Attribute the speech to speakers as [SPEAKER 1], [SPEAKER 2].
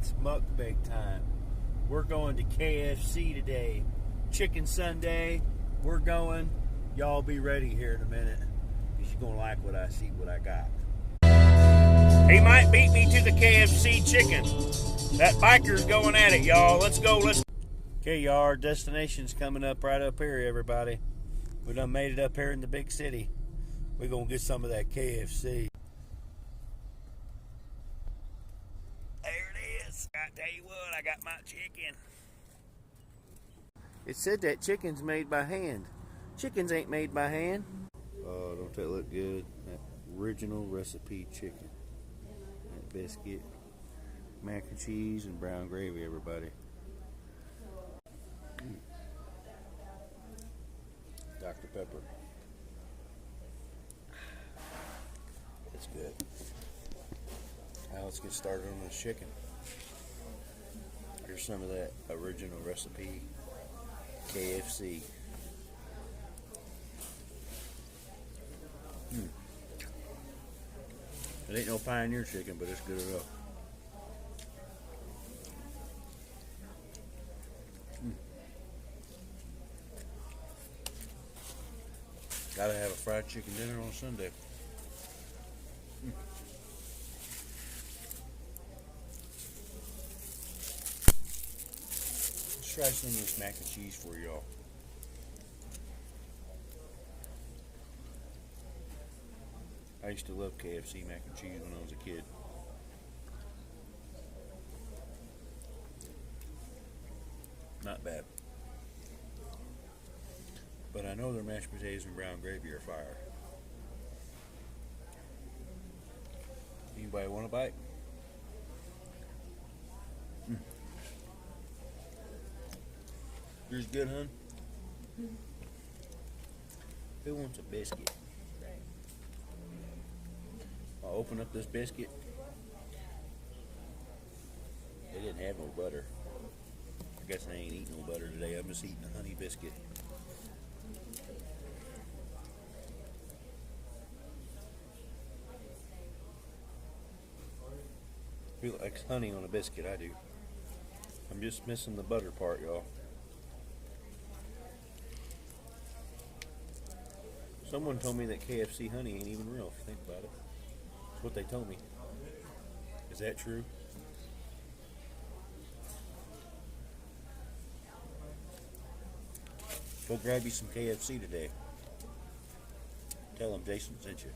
[SPEAKER 1] It's mukbang time. We're going to KFC today. Chicken Sunday. We're going. Y'all be ready here in a minute. Because you're going to like what I see, what I got. He might beat me to the KFC chicken. That biker's going at it, y'all. Let's go. Okay, y'all. Our destination's coming up right up here, everybody. We done made it up here in the big city. We're going to get some of that KFC. There it is. I tell you what, I got my chicken. It said that chicken's made by hand. Chickens ain't made by hand. Oh, don't that look good? That original recipe chicken. That biscuit, mac and cheese, and brown gravy, everybody. Dr. Pepper. It's good. Now let's get started on this chicken. Here's some of that original recipe KFC. It ain't no Pioneer chicken, but it's good enough. Gotta have a fried chicken dinner on Sunday. Let's try some of this mac and cheese for y'all. I used to love KFC mac and cheese when I was a kid. Not bad. But I know their mashed potatoes and brown gravy are fire. Anybody want a bite? Yours good, hun? Who wants a biscuit? I'll open up this biscuit. They didn't have no butter. I guess I ain't eating no butter today. I'm just eating a honey biscuit. Feel like honey on a biscuit, I do. I'm just missing the butter part, y'all. Someone told me that KFC honey ain't even real, if you think about it. That's what they told me. Is that true? Go grab you some KFC today. Tell them Jason sent you.